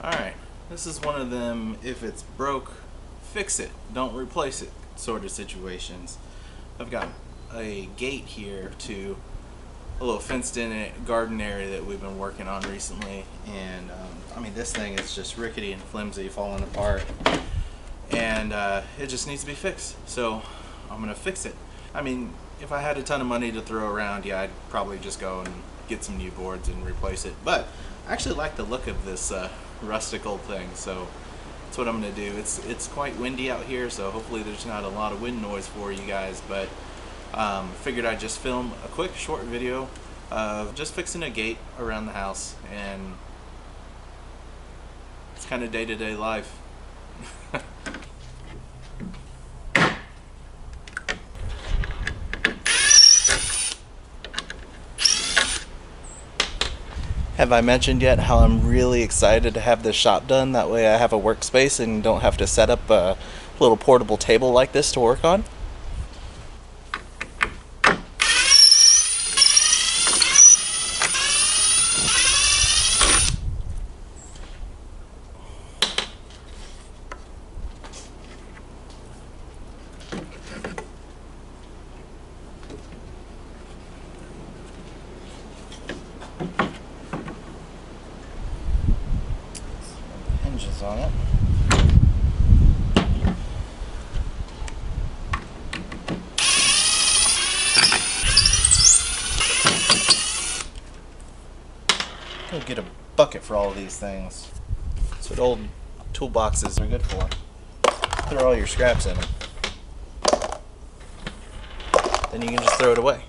Alright, this is one of them if it's broke, fix it, don't replace it sort of situations. I've got a gate here to a little fenced in garden area that we've been working on recently, and I mean, this thing is just rickety and flimsy, falling apart, and it just needs to be fixed. So I'm gonna fix it. I mean, if I had a ton of money to throw around, yeah, I'd probably just go and get some new boards and replace it, but I actually like the look of this rustic old thing, so that's what I'm gonna do. It's quite windy out here, so hopefully there's not a lot of wind noise for you guys, but figured I'd just film a quick short video of just fixing a gate around the house, and it's kind of day-to-day life. Have I mentioned yet how I'm really excited to have this shop done? That way I have a workspace and don't have to set up a little portable table like this to work on. Hinges on it. Go get a bucket for all of these things. That's what old toolboxes are good for. Throw all your scraps in them. Then you can just throw it away.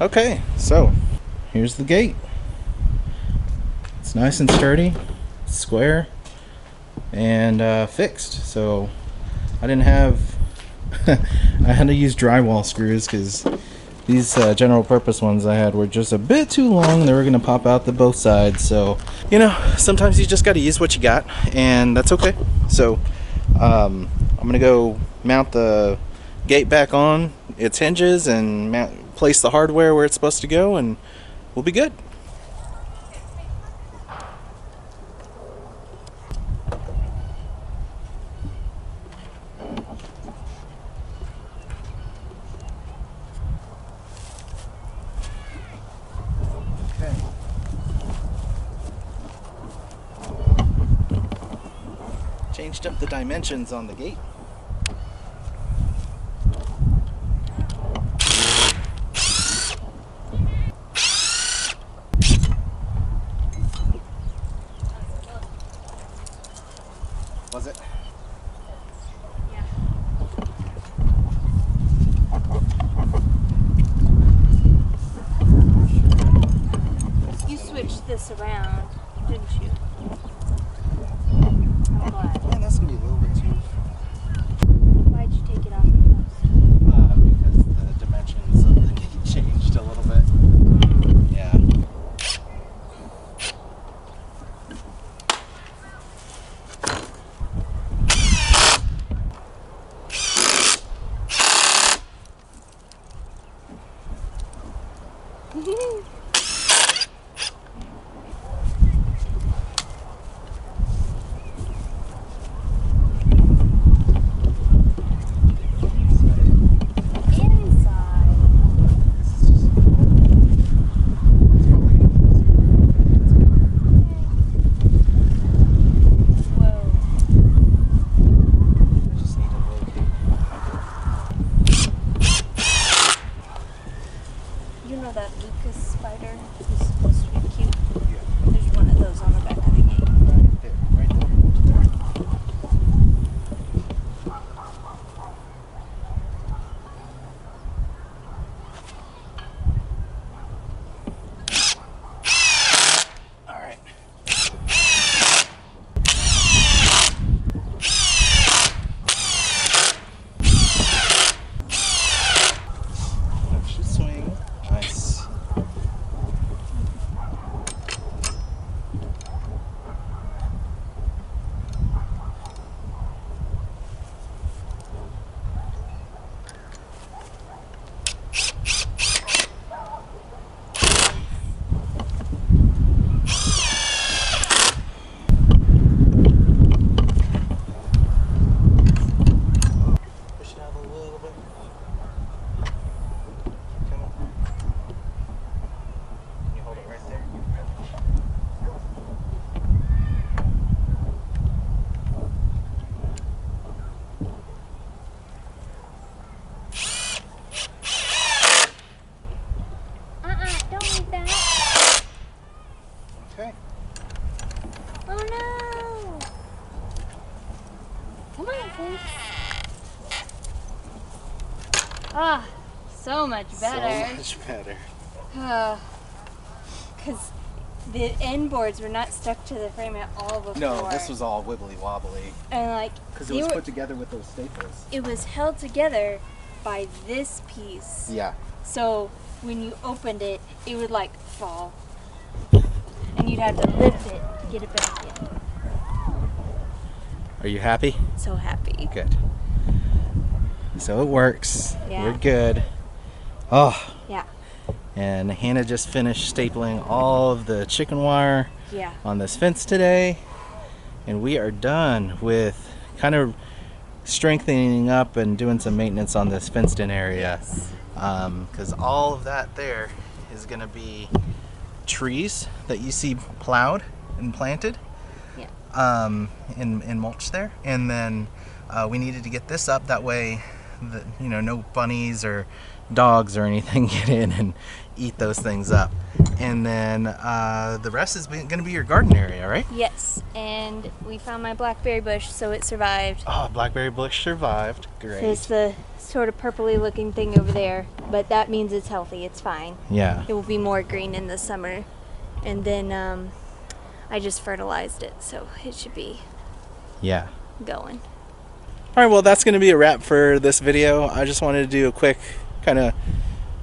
Okay, so here's the gate. It's nice and sturdy, square, and fixed. So I didn't have I had to use drywall screws because these general purpose ones I had were just a bit too long. They were going to pop out the both sides. So, you know, sometimes you just got to use what you got, and that's okay. So I'm going to go mount the gate back on its hinges and place the hardware where it's supposed to go, and we'll be good. Okay. Changed up the dimensions on the gate. Was it? Yeah. You switched this around, didn't you? I'm glad. Man, that's gonna be a little bit too. Why'd you take it off the post? Because the dimensions of the gate changed a little bit. Yeah. You know that Lucas spider who's supposed to be cute? Yeah. There's one of those on the back of the gate. Right there. Right there. Hold it there. All right. Should swing. Nice. Push it out a little bit. Come on. Can you hold it right there? Don't eat that. Okay. Oh no. Come on, Finn. Ah, so much better. So much better. Because the end boards were not stuck to the frame at all before. No, this was all wibbly wobbly. And like, Because it was put together with those staples. it was held together by this piece. Yeah. So when you opened it, it would like fall. And you'd have to lift it to get it back in. Are you happy? So happy. Good. So it works. Yeah. We're good. Oh. Yeah. And Hannah just finished stapling all of the chicken wire Yeah. on this fence today. And we are done with kind of strengthening up and doing some maintenance on this fenced in area. Because all of that there is going to be trees that you see plowed and planted. Yeah. In mulch there. And then we needed to get this up that way that, no bunnies or dogs or anything get in and eat those things up. And then the rest is going to be your garden area, right? Yes, and we found my blackberry bush, so it survived. Oh, blackberry bush survived. Great. So it's the sort of purpley looking thing over there, but that means it's healthy. It's fine. Yeah. It will be more green in the summer. And then I just fertilized it, so it should be Yeah. going. All right, well, that's going to be a wrap for this video. I just wanted to do a quick kind of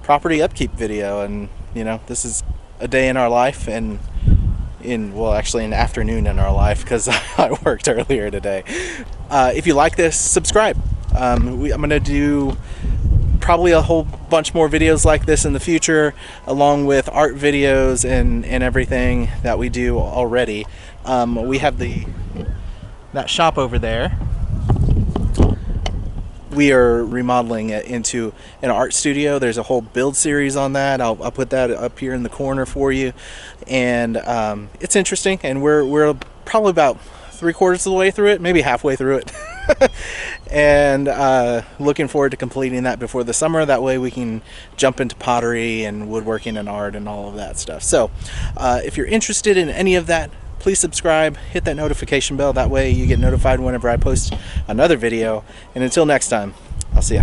property upkeep video, and you know, this is a day in our life, and well, actually an afternoon in our life, because I worked earlier today. If you like this, subscribe. I'm going to do probably a whole bunch more videos like this in the future, along with art videos and everything that we do already. We have that shop over there. We are remodeling it into an art studio. There's a whole build series on that. I'll put that up here in the corner for you, and it's interesting. And we're probably about 3/4 of the way through it, maybe halfway through it, and looking forward to completing that before the summer. That way we can jump into pottery and woodworking and art and all of that stuff. So if you're interested in any of that, please subscribe, hit that notification bell. That way you get notified whenever I post another video. And until next time, I'll see ya.